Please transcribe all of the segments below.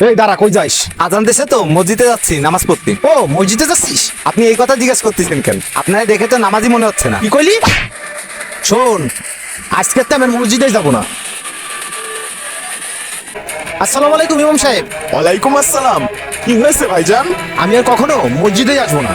এই দাঁড়া, কই যাইস? আজান দেশে তো মসজিদে যাচ্ছি নামাজ পড়তে। ও, মসজিদে যাচ্ছিস? আপনি এই কথা জিজ্ঞেস করতেছেন কেন? আপনারা দেখে তো নামাজি মনে হচ্ছে না। কি কইলি? শোন, আজকে তো আমি মসজিদে যাব না। আসসালামু আলাইকুম ইমাম সাহেব। ওয়ালাইকুম আসসালাম। কি হয়েছে ভাইজান? আমি আর কখনো মসজিদে আসবো না।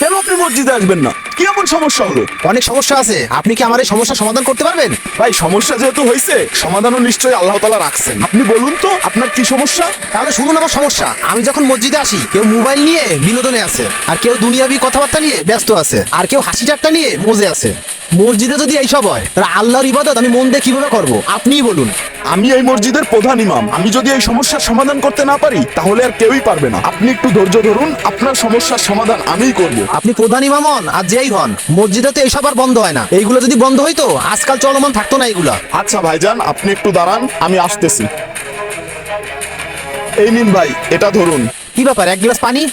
কেন আপনি মসজিদে আসবেন না? কি এমন সমস্যা হলো? অনেক সমস্যা আছে, আপনি কি আমার এই সমস্যার সমাধান করতে পারবেন? ভাই, সমস্যা যেহেতু হয়েছে, সমাধানও নিশ্চয়ই আল্লাহ তাআলা রাখছেন। আপনি বলুন তো আপনার কি সমস্যা? তাহলে শুনুন আমার সমস্যা। আমি যখন মসজিদে আসি, কেউ মোবাইল নিয়ে বিনোদনে আছে, আর কেউ দুনিয়াবি কথাবার্তা নিয়ে ব্যস্ত আছে, আর কেউ হাসি ঠাট্টা নিয়ে মজে আছে। মসজিদে যদি এইসব হয়, তাহলে আল্লাহর ইবাদত আমি মন দিয়ে কিভাবে করবো আপনিই বলুন। আমি এই মসজিদের প্রধান ইমাম। আমি যদি এই সমস্যার সমাধান করতে না পারি, তাহলে আর কেউই পারবে না। আপনি একটু ধৈর্য ধরুন, আপনার সমস্যার সমাধান আমিই করব। আপনি প্রধান ইমাম হন আর যেই হন, মসজিদে তো এইসব আর বন্ধ হয় না। এইগুলো যদি বন্ধ হইতো, আজকাল চলমান থাকতো না এইগুলা। আচ্ছা ভাইজান, আপনি একটু দাঁড়ান, আমি আসতেছি। এই নিন ভাই, এটা ধরুন। কি ব্যাপার, এক গ্লাস পানি?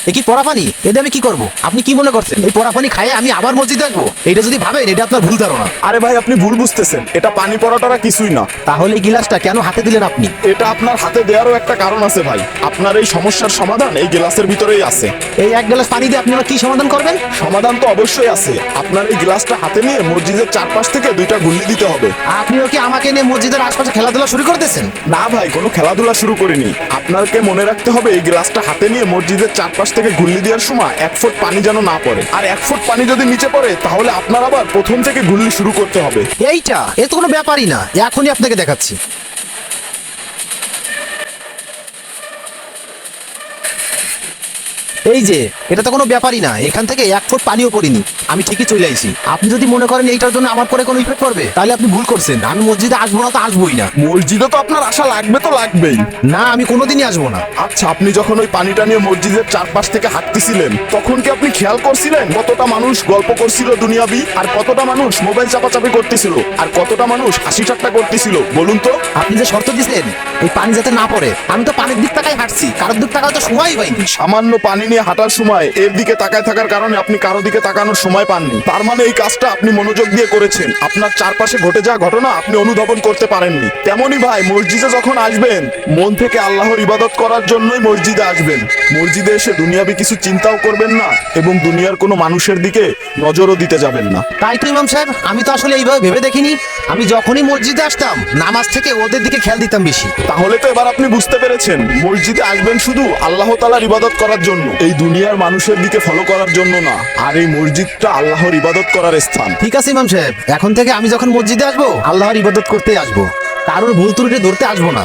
এ কি পড়া পানি? এটা আমি কি করব? আপনি কি মনে করছেন এই পড়া পানি খাইয়ে আমি আবার মসজিদে আসবো? এটা যদি ভাবেন, এটা আপনার ভুল ধারণা। আরে ভাই, আপনি ভুল বুঝতেছেন। এটা পানি পড়াটা কিছুই না। তাহলে এই গিলাসটা কেন হাতে দিলেন আপনি? এটা আপনার হাতে দেওয়ারও একটা কারণ আছে ভাই। আপনার এই সমস্যার সমাধান এই গ্লাসের ভিতরেই আছে। এই এক গ্লাস পানি দিয়ে আপনি আমার কি সমাধান করবেন? সমাধান তো অবশ্যই আছে। আপনার এই গ্লাসটা হাতে নিয়ে মসজিদের চারপাশ থেকে 2টা ঘুরলি দিতে হবে। আপনিও কি আমাকে নিয়ে মসজিদের আশপাশে খেলাধুলা শুরু করতেছেন? না ভাই, কোনো খেলাধুলা শুরু করিনি। আপনাকে মনে রাখতে হবে, এই গ্লাসটা হাতে নিয়ে মসজিদের চারপাশ থেকে ঘুরলি দেওয়ার সময় 1 ফুট পানি যেন না পড়ে। আর 1 ফুট পানি যদি নিচে পড়ে, তাহলে আপনার আবার প্রথম থেকে ঘুরলি শুরু করতে হবে। এইটা এ তো কোনো ব্যাপারই না। এখনই আপনাকে দেখাচ্ছি। এই যে, এটা তো কোনো ব্যাপারই না। এখান থেকে 1 ফুট পানিও পড়িনি, আমি ঠিকই চলে আইছি। আপনি যদি মনে করেন এইটার জন্য আমার পরে কোনো ইফেক্ট পড়বে, তাহলে আপনি ভুল করছেন। আমি মসজিদে আসবো না তো আসবোই না। মসজিদে তো আপনার আশা লাগবে তো লাগবেই। না, আমি কোনোদিনই আসবো না। আচ্ছা, আপনি যখন ওই পানিটা নিয়ে মসজিদের চারপাশ থেকে হাঁটতেছিলেন, তখন কি আপনি খেয়াল করছিলেন কতটা মানুষ গল্প করছিল দুনিয়াবি, আর কতটা মানুষ মোবাইল চাপাচাপি করতেছিল, আর কতটা মানুষ হাসি ঠাট্টা করতেছিল? বলুন তো। আপনি যে শর্ত দিচ্ছেন এই পানি যাতে না পড়ে, আমি তো পানির দিক তাকাই হাঁটছি, কারোর দিক তাকাও তো সময়ই পাইনি। সামান্য পানি নিয়ে হাঁটার সময় এর দিকে তাকায় থাকার কারণে আপনি কারো দিকে তাকানোর সময় পাননি। তার মানে এই কাজটা আপনি মনোযোগ দিয়ে করেছেন। আপনার চারপাশে ঘটে যাওয়া ঘটনা আপনি অনুধাবন করতে পারেননি। তেমনই ভাই, মসজিদে যখন আসবেন, মন থেকে আল্লাহর ইবাদত করার জন্যই মসজিদে আসবেন। মসজিদে এসে দুনিয়াবি কিছু চিন্তাও করবেন না, এবং দুনিয়ার কোনো মানুষের দিকে নজরও দিতে যাবেন না। তাই তো ইমাম সাহেব, আমি তো আসলে এইভাবে ভেবে দেখিনি। আমি যখনই মসজিদে আসতাম, নামাজ থেকে ওদের দিকে খেয়াল দিতাম বেশি। তাহলে তো এবার আপনি বুঝতে পেরেছেন, মসজিদে আসবেন শুধু আল্লাহ তাআলার ইবাদত করার জন্য, এই দুনিয়ার মানুষের দিকে ফলো করার জন্য না। আর এই মসজিদটা আল্লাহর ইবাদত করার স্থান। ঠিক আছে ইমাম সাহেব, এখন থেকে আমি যখন মসজিদে আসবো, আল্লাহর ইবাদত করতে আসবো, কারোর ভুল ত্রুটি ধরতে আসবো না।